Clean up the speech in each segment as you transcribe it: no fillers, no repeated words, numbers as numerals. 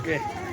Okay.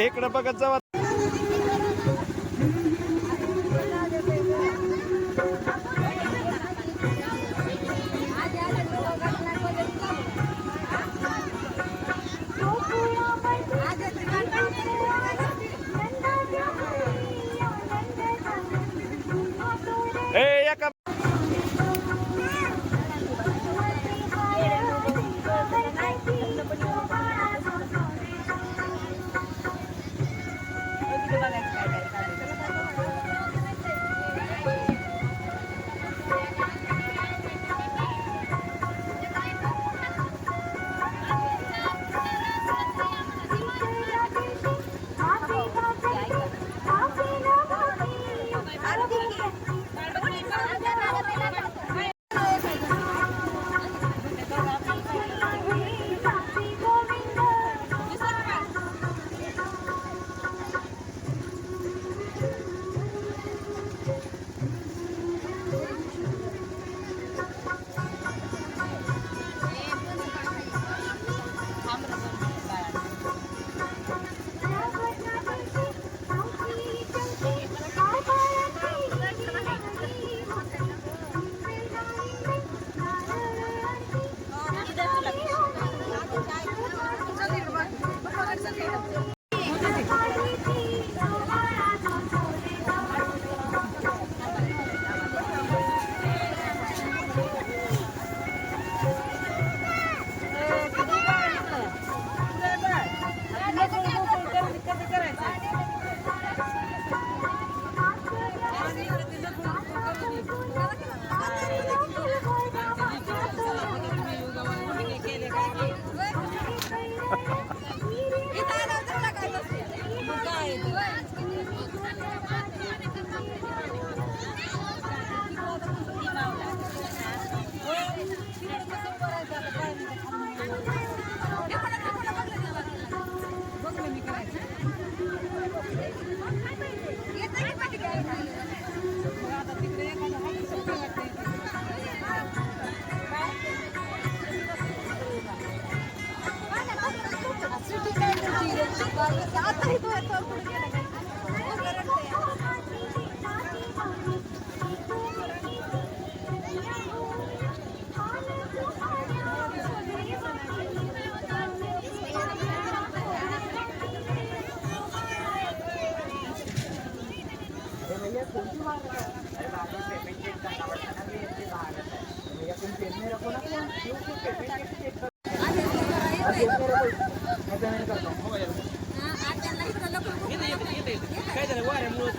इकडं बघत जावा. एका काय झालं वाऱ्यामुळे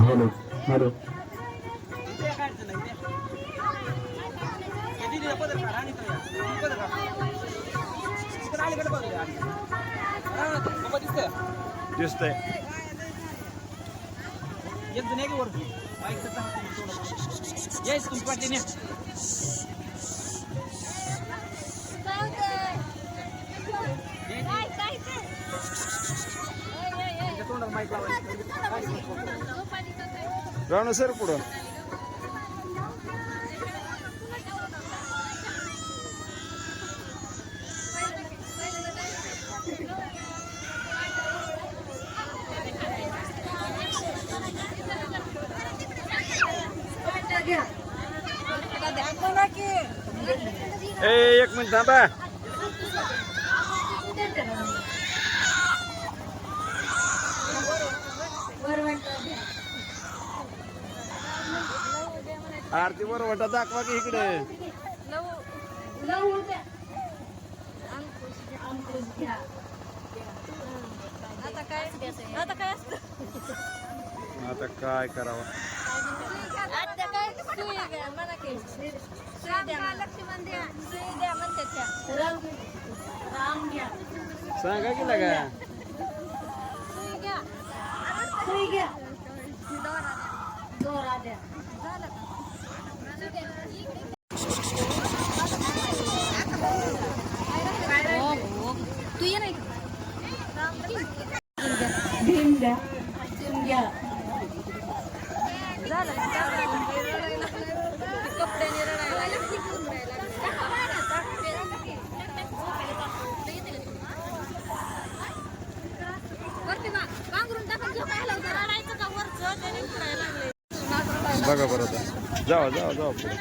हॅलो हॅलो दिसतंय एक जण वर यायच तुमच्या पाठीने तोंडाला माईक लावायचं राणू सर पुढं एक मिनिट थांबा आरती बरोबर दाखवा की इकडे आता काय करावं सांगा की लागा तू ये नाही बघा बरं आता जावा जावा जावा पुढे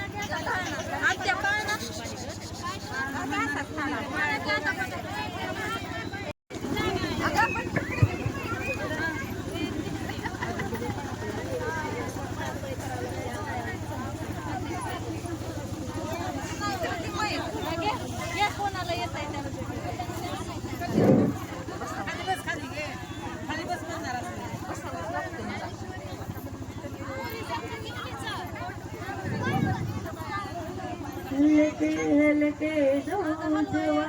कोणाला येत आहे हलके हलके जोजवा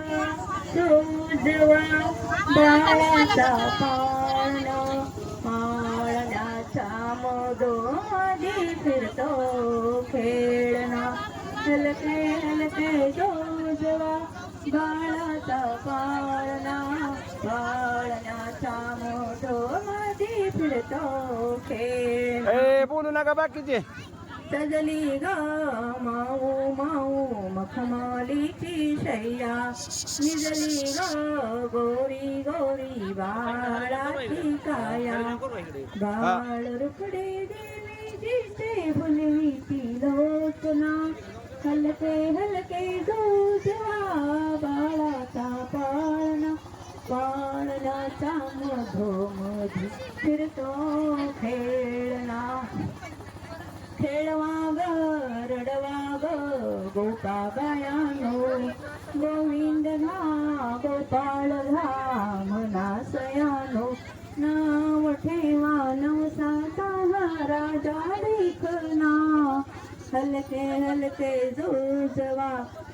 बाळाचा पाळणा पाळण्याचा मोदोमधी फिरतो खेळणा हलके हलके जोजवा बाळाचा पाळणा पाळण्याचा मोदोमधी फिरतो खेळणा बोलू नका बाकीचे सजली ग माऊ माऊ मखमालीची शय्या निजली ग गोरी गोरी बाळाची काया बाळ रुपडे देवी दिसते फुलवीची लोचना हलके हलके जोजवा बाळाचा पाळणा पाळण्याचा मधोमधी फिरतो खेळणा खेळवा ग रडवा ग गोपाबायानो गोविंद घा गोपाळ घा मनासयानो नाव ठेवा नवसाचा राजा देखना हलके हलके जोजवा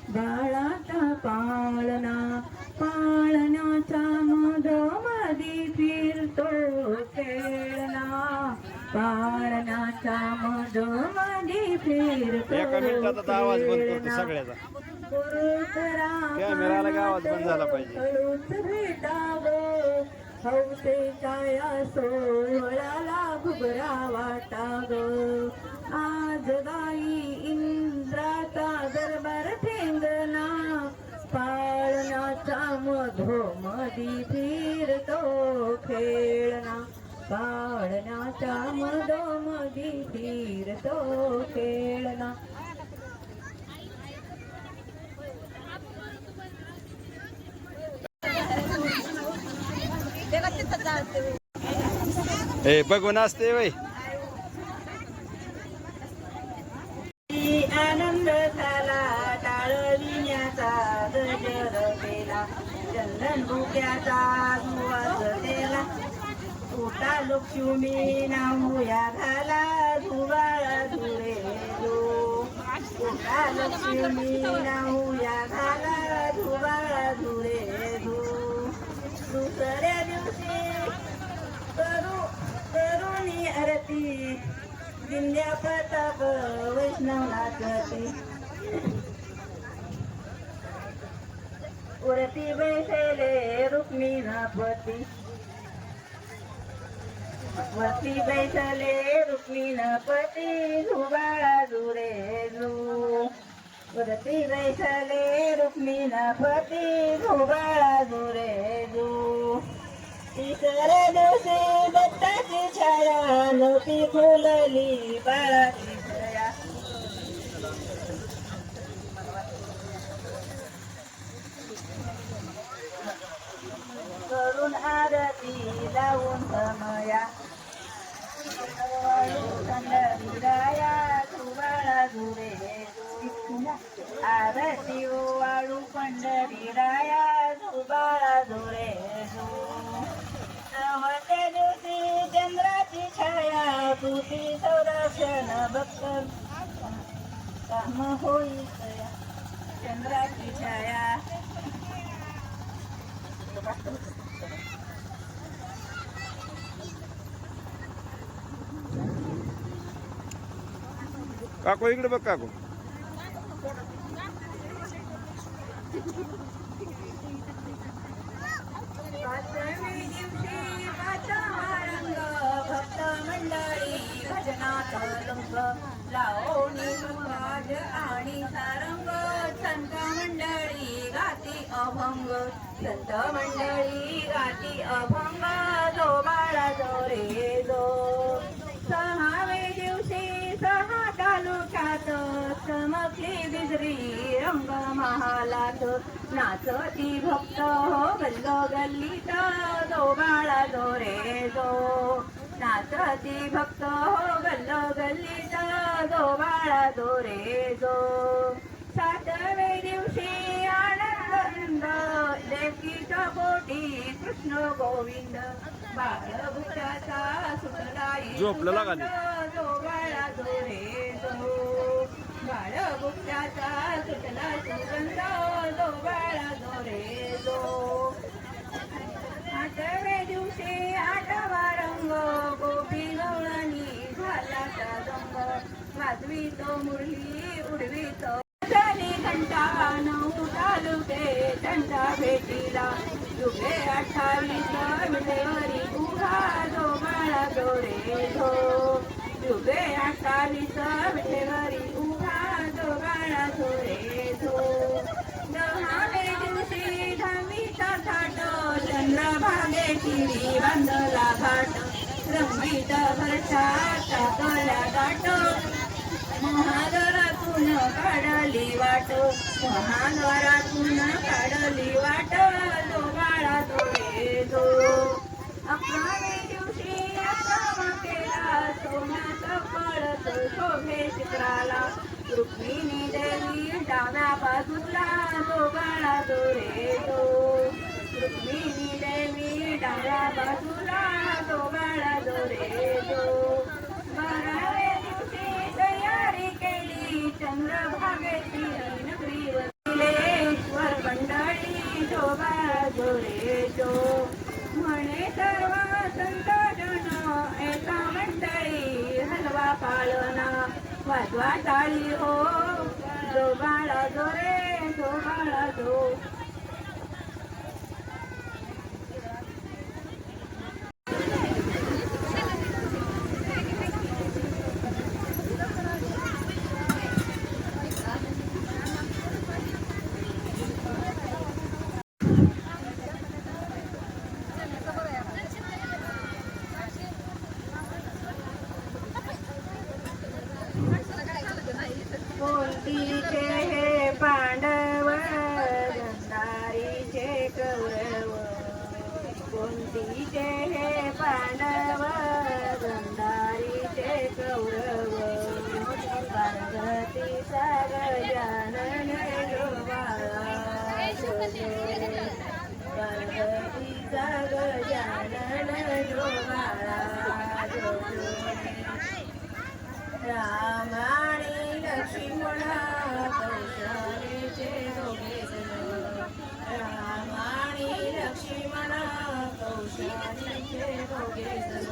बाळाचा पाळणा पाळण्याचा मधोमधी फिरतो खेळणा पाळण्याचा मधोमधी फिरतो एका मिनिटात आता आवाज बंद करतो सगळ्याचा. कॅमेराला काय आवाज बंद झाला पाहिजे. हळूच भेटावं हौसेच्या या सोहळ्याला घुबरा वाटाग. आज गाई इंद्राचा दरबार ठेंगणा पाळण्याचा मधोमधी फिरतो खेळणा. पाळण्याच्या मधोमधी फिरतो खेळणा. ए बघून असते वय. आनंद झाला टाळविण्याचा गजर केला. चंदन बुक्याचा सुवास केला. उठा लक्ष्मी नामूया घाला धुवाळा धुरे जो. उठा लक्ष्मी नामूया घाला धुवाळा धुरे जो. दुसऱ्या दिवशी करुणी आरती दिंड्या प्रताप वैष्णव नाचते. उरती बैसले रुक्मिणपती. वरती बैसले रुक्मिणपती धुवाळा धुरे जो. वरती बैसले रुक्मिणपती धुवाळा धुरे जो. तिसऱ्या दिवशी दत्ताची छाया नव्हती खुलली बाळाची छाया. करून आरती लावून समया पंढरीराया धुवाळा धुरे जो. आरती वाळू पंढरीराया धुवाळा धुरे जो. नवव्या दिवशी चंद्राची छाया तुझी संरक्षण भक्त काम होई चंद्राची छाया. काकू इकडे बघ काकू. भक्त मंडळी भजनात लंक लावणी सुहाज आणि सारंग. संत मंडळी गाती अभंग. संत मंडळी गाती अभंग जो बाळा जो रे जो. सहावे दिवशी सहा तालुक्यात चमकली बिजरी रंग महालात. नाचती भक्त हो गल्लो गल्लीत जो बाळा जो रे जो. नाचती भक्त हो गल्लो गल्लीत जो बाळा जो रे जो. सातवे दिवशी आनंद देवकीच्या पोटी कृष्ण गोविंद बाळभुताचा सुखदाई झोपलं लागा ते. जो बाळा जो रे जो. बाळभुताचा सुखदा सुगंध जो बाळा जो रे जो. आठव्या दिवशी आठवा रंग गोपी गवळणी झाल्याचा रंग. वाजवितो मुरली उडवितो घंटा नऊ तालुके त्यांच्या भेटीला. युगे 28 विटेवरी उभा जो बाळा जो रे जो. युगे 28 विटेवरी उभा जो बाळा जो रे जो. 10व्या दिवशी 10वीचा थाट चंद्रभागेची बांधला घाट. रंगीत भरशाचा कळ्या गाठ. महाद्वारातून काढली वाट. महाद्वारातून काढली वाट जो बाळा जो रे जो. 11व्या दिवशी 11वा केला सोन्याचा कळस शोभे चित्राला. रुक्मिणी देवी डाव्या बाजूला जो बाळा जो रे जो. रुक्मिणी देवी डाव्या बाजूला जो बाळा जो रे जो. 12व्या दिवशी तयारी केली चंद्रभागेची नगरीवर मंडळी जो बाळा जो रे जो. म्हणे सर्व संत जन एका मंडळी हलवा पाळणा वाजवा टाळी हो जो बाळा जो रे जो बाळा जो कोणतीचे हे पांडव गंधारीचे कौरव कोणतीचे हे पांडव गंधारीचे कौरव पार्वतीचा गजानन जो बाळा पार्वतीचा गजानन जो बाळा राम आणि लक्ष्मण कौशलेचे दोघे जण राम आणि लक्ष्मण कौशलेचे दोघे जण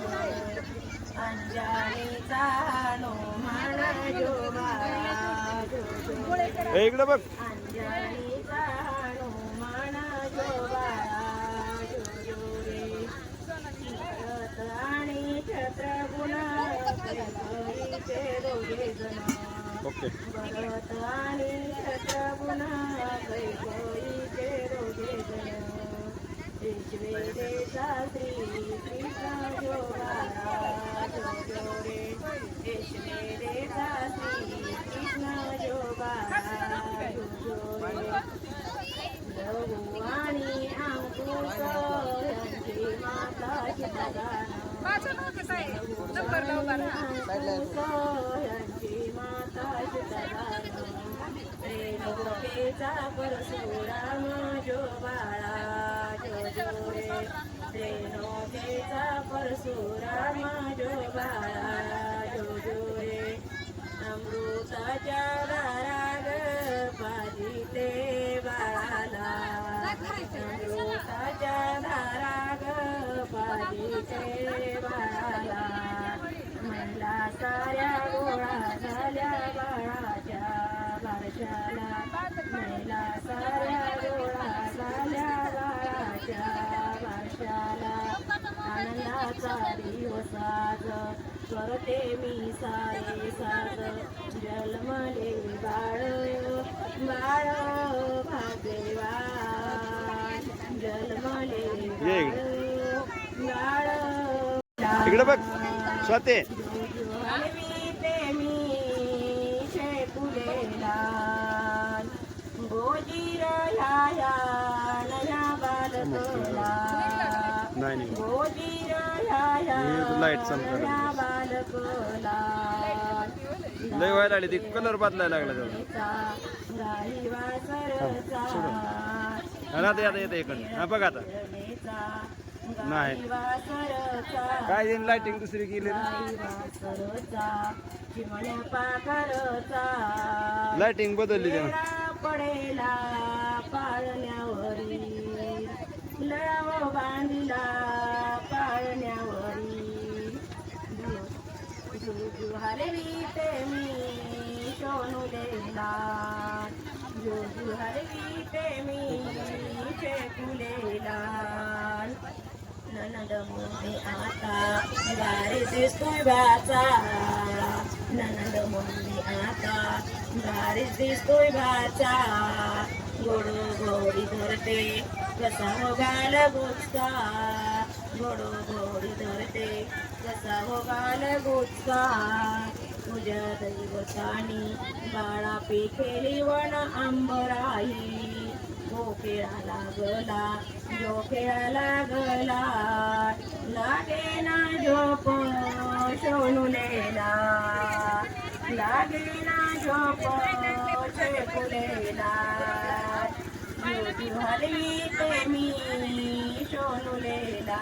अंजनीचा हनुमान जो बाळा जो हे इकडे बघ. अंजनीचा हनुमान जो बाळा जो रे भरत आणि शत्रुघ्न कैकेयीचे दोघे जण ओके. भरत आणि शत्रुघ्न कैकेयीचे दोघे जण ईश्वरेचा श्री कृष्ण जो बाळा जो रे ईश्वरेचा श्री कृष्ण जो बाळा जो रे लघु आणि अंकुश यांची माता शिवगाना यांची माता शिवगाना रेणुकेचा परशुराम जो बाळा जो रे रेणुकेचा परशुराम जो बाळा जो रे अमृताच्या दाराग पाजिते बाळाला अमृताच्या दाराग पाजिते बाळाला महिला साऱ्या गोळा झाल्या बाळाच्या बारशाला महिला साऱ्या गोळा झाल्या बाळाच्या बारशाला आनंदाचा दिवस आज करते मी सारे साज जन्मले बाळ बाळ भाग्यवान जन्मले बाळ बाळ इकडे बघ स्वाते. हलवीते मी शेपुलेला गोजीर ह्या नया बालकला नाही नाही गोजीर हे लाईट संपलं. ह्या बालकला लय व्हायला लागली ती कलर बदलायला लागला तेवढा. गाई वासरचा हा ते आता येते इकडं. हा बघ आता नाही काय येईन लाइटिंग दुसरी केली लाइटिंग बदलली त्यानं. पडेला पाळण्यावरी लळाव बांधिला पाळण्यावरी हरवीते मी सोनुलेला जोजू हरवीते मी शेकुलेला ननद मोने आता गारी दिसतोय बाचा ननद मोने आता गारी दिसतोय बाचा गोडो गोडी धरते कसा हो गाल गुचका गोडो गोडी धरते कसा हो गाल गुचका तुझ्या दैवतानी बाळा पेखेली वन अंबराई जो खेळा लागला जो खेळा लागला लागे ना झोप सोनुलेला लागे ना झोप शेकुलेला जोजू हरवीते मी सोनुलेला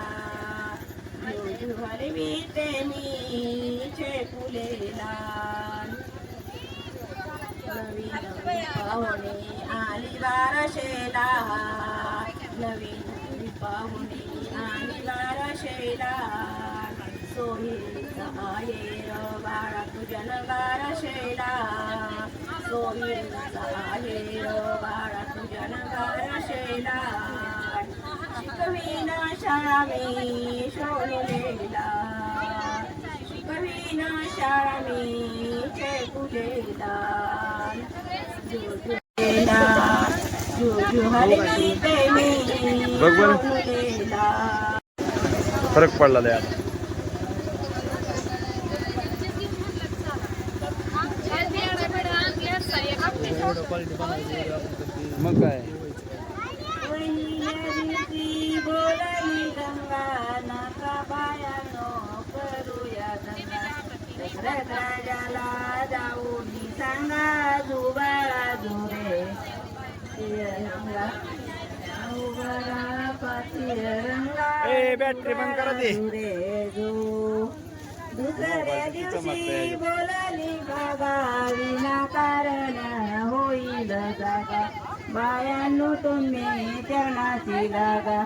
जोजू हरवीते मी शेकुलेला नवीन नवीन पाहुणे आली बारशेला नवीन नवीन पाहुणे आली बारशेला सोयीचा आहेर बाळा तुझ्या नगार शेला सोयीचा आहेर बाळा तुझ्या नगार शेला शिकवीन शाळा मी शोधलेला शिकवीन शाळा मी शेकुलेला जुजुलेला जुजु हरी प्रेमी बघ बरं. शोधलेला फरक पडला लय आता. मग काय बोलली गंगा नका बायानो करूया गंगा दशरथ राजाला जाऊन सांगा जुबाळा जुरे रंगा उभरा पातीर रंगा ए बॅटरी बंद करा ती. जुरे जू दुसऱ्या दिवशी बोलली बाबा विनाकारण होईल जागा बायांनो तुम्ही चरणाची लागा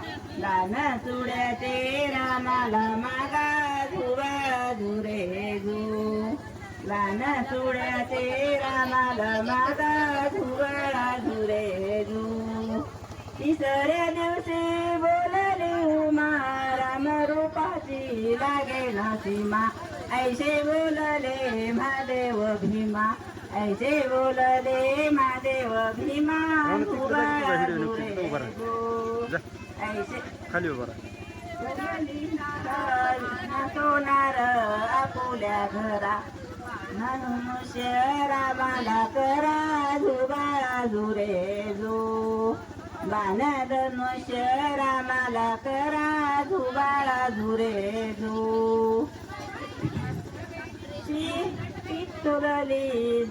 लान चुड्याचे रामाला मागा धुवा धुरे जू लान चुड्याचे रामाला मागा धुवाळा धुरे जू तिसऱ्या दिवशी बोलली उमा राम रूपाची लागे ना सीमा ऐसे बोलले महादेव भीमा ऐसे बोलले महादेव भीमा धुवाळा धुरे गो ऐसे खाली उभा राहा. सोनार आपुल्या घरा मनुष्य रामाला करा धुबाळा धुरे जो बाणधनुष्य रामाला करा धुबाळा धुरे जो तुरली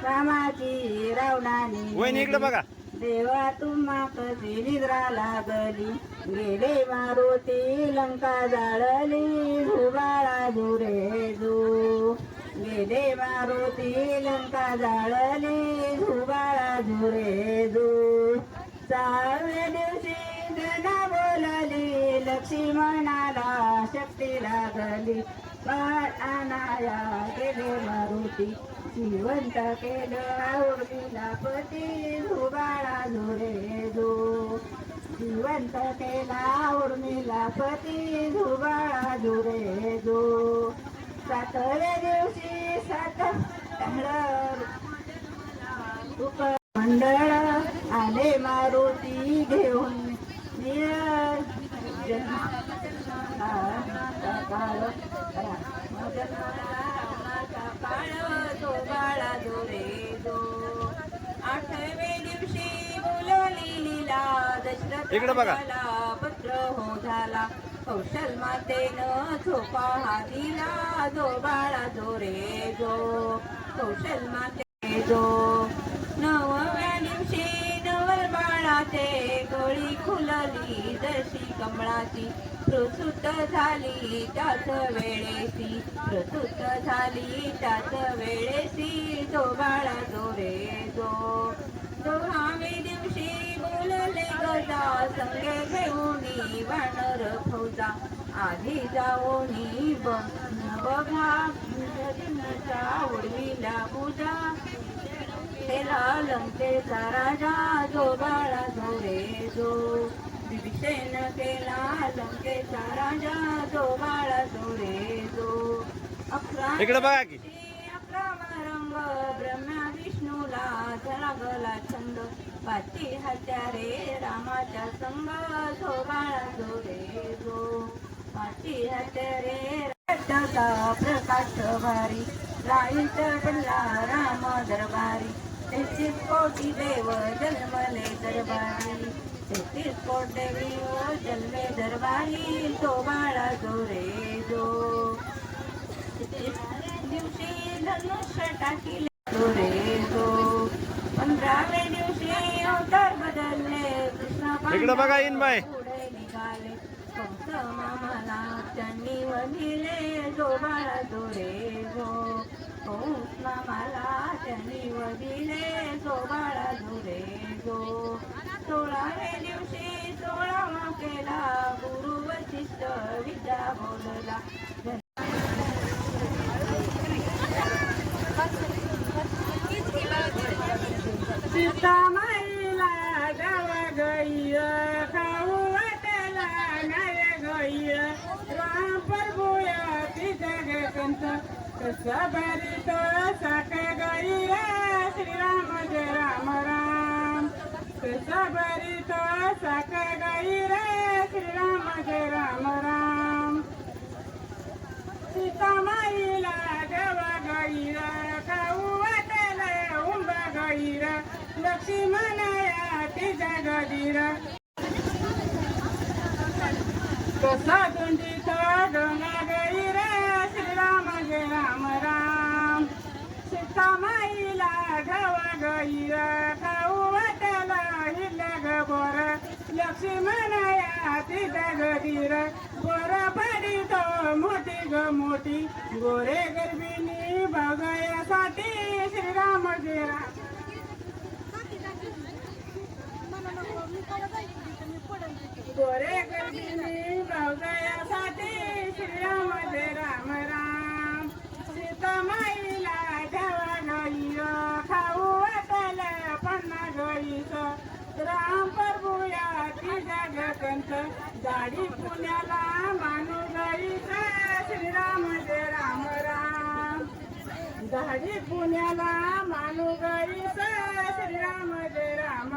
रामाची रावणानी वहिनी इकडे बघा. देवा तुम्हा कशी निद्रा लागली गेले मारुती लंका जाळली धुबाळा धुरे जू गेले मारुती लंका जाळली धुबाळा धुरे जू 6व्या दिवशी गदा बोलली लक्ष्मणाला शक्ती लागली बाळ आणाया गेले मारुती जिवंत केलं उर्मिला पती धुबाळा धुरे जो जिवंत केला उर्मिला पती धुबाळा धुरे जो 7व्या दिवशी 7 मंडळ आले मारुती घेऊन धुबाळा धुरे जो 8व्या दिवशी बोलली लीला दशरथ इकडे बघा. पत्र हो झाला कौशल मातेनं झोपा हा दिला धुबाळा धुरे जो कौशल माते जो 9व्या दिवशी नवल बाळाचे गळी खुलली जशी कमळाची प्रसूत झाली त्याच वेळेसी प्रसूत झाली त्याच वेळेसी धुबाळा धुरे जो 16व्या दिवशी बोलले गजा संगे घेऊनी वानर फौजा आधी जाऊनी बघा उडविला पूजा केला लंकेचा राजा धुबाळा धुरे जो विभीषण केला लंकेचा राजा धुबाळा धुरे जो 11 इकडे बघा की. 11वा रंग ब्रह्मा विष्णूला लागला छंद 5 हत्यारे रामाच्या संग धुबाळा धुरे जो 5 हत्यारे रक्ताचा प्रकाश भारी राईत बनला राम दरबारी 33 कोटी देव जन्मले दरबारी 33 कोटी देव जन्मे दरबारी धुबाळा धुरे जो 33 दिवशी धनुष्य टाकिले धुरे जो 15व्या दिवशी अवतार बदलले कृष्ण इकडे बघा इन बाय. पुढे निघाले कंस मामाला त्यांनी वधिले धुबाळा धुरे जो कंस मामाला त्यांनी वधिले धुबाळा धुरे जो 16व्या दिवशी 16वा केला गुरु वशिष्ठ विद्या बोलला सीता माईला गाव गई खाऊ वाटला नाही गई राम प्रभूया ती जगकंत सबरित साक गई श्रीराम जय राम राम सबरित साक गई श्रीराम जय राम राम सीता माईला गाव गई खाऊ वाटला उंब गई लक्ष्मणया ती जगदीर कसा गुंजित गंगा गई श्रीराम जय राम राम सीता माईला गाव गई खाऊ वाटला हिरग बोर लक्ष्मणया ती जगदीर बोर पडित मोठी ग मोठी गोरे गर्भिणी बघायासाठी श्रीराम जय राम गोरे गर्भिणी बघायासाठी श्रीराम जय राम राम सीता माईला गावा गई खाऊ वाटला पन्ना गईस राम प्रभूया ती जगकंत गाडी पुण्याला मानू गईस श्रीराम जय राम राम गाडी पुण्याला मानू गईस श्रीराम जय राम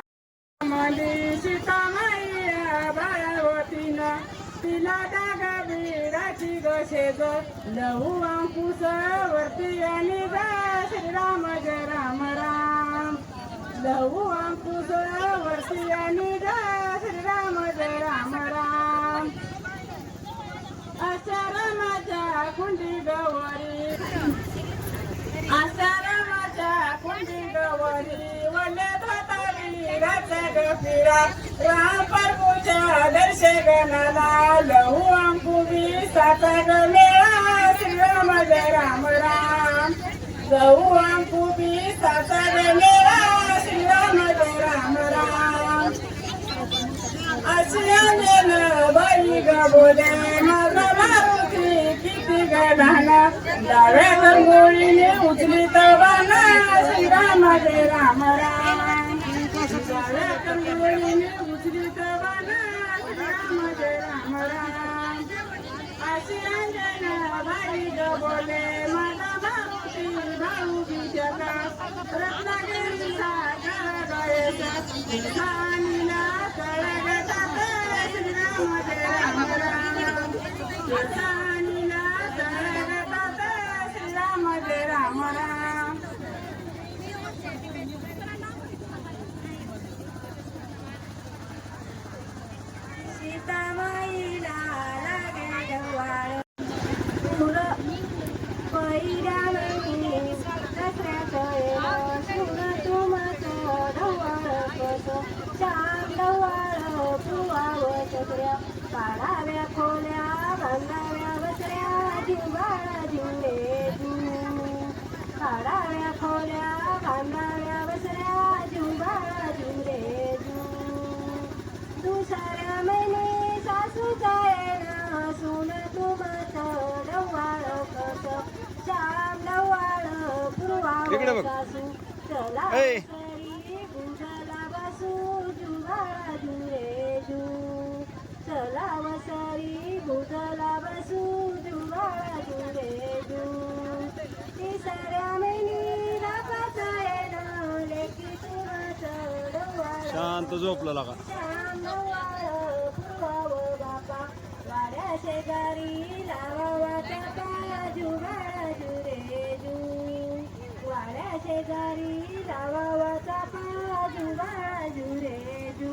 मली सीता माईया बाळावतीनं तिला डाग बिराची गशेज लहू अंकुश वरती आणि जा श्रीराम जय राम राम लहू अंकुश वरती आणि जा श्रीराम जय राम राम आश्रमाच्या कुंडी गवरी आश्रमाच्या कुंडी गवरी वल्ले धोतारी रचग फिरा राम प्रभूच्या दर्शनाला लहू अंकुबी सातग मेळा श्रीराम जय राम राम लहू अंकुबी सातग मेळा श्रीराम जय राम राम असियान बाई ग बोले माझा मारुती किती गडान डाव्या गंगोळीने उचली तवाना श्रीराम जय राम राम डाव्या गंगोळीने उचली तवाना श्रीराम जय राम राम असियान बाई ग बोले माझा मारुती भाऊ बिजका रत्नागिरीचा गळगळेचा निशाणीला कळगटात श्रीराम जय राम राम निशाणीला कळगटात श्रीराम जय राम राम सीता माईला लागे ढवाळ काढाव्या खोल्या बांधाव्या बसऱ्या जिंबाळा जिंबे काढाव्या खोल्या बांधाव्या बसऱ्या जिंबाळा जिंबे दुसऱ्या महिने सासूचा येणं सून तुमचं डवाळ कस श्याम डवाळ पूर्वावर सासू चला गुंजला बसू जुंबाळा जुरे जू चला वसरी गुजला बसू जुंबाळा जुरे जू तिसऱ्या महिनी रापाचा येणं लेकी तुमचं डवाळ शांत झोपलं लागा श्याम डवाळ पूर्वावर बापा वाड्या शेजारी लावावा चापा जुंबाळा जुरे जू वाड्या शेजारी लावावा चापा जुंबाळा जुरे जू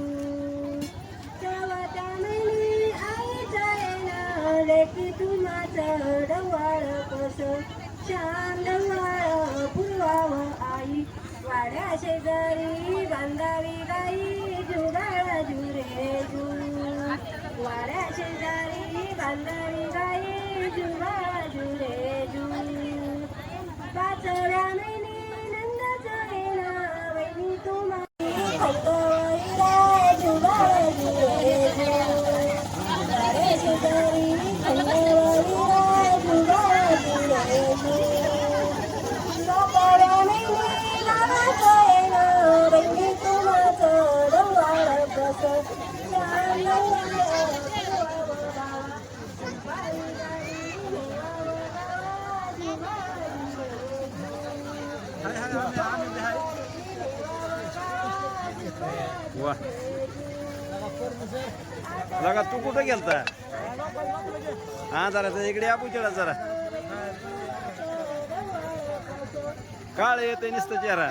चवत्या महिनी आईचा येणं लेकी तुमचं डवाळ कसं श्याम डवाळ पूर्वावर आई वाड्या शेजारी बांधावी गाई जुगाळा जुरे जू वाड्या शेजारी बांधावी गाई जुगाळा जुरे जू पाचव्या महिनी नंदाचं येणं वहिनी तुम्हाला जुगाळा जुरे जू वाड्या शेजारी जुगाळा जुरे जू सातव्या महिनी नावाचं येणं वहिनी वा लगा तू कुठं गेलता हा जरा इकडे या पुचेडा जरा काळ येते नुसतं चेहरा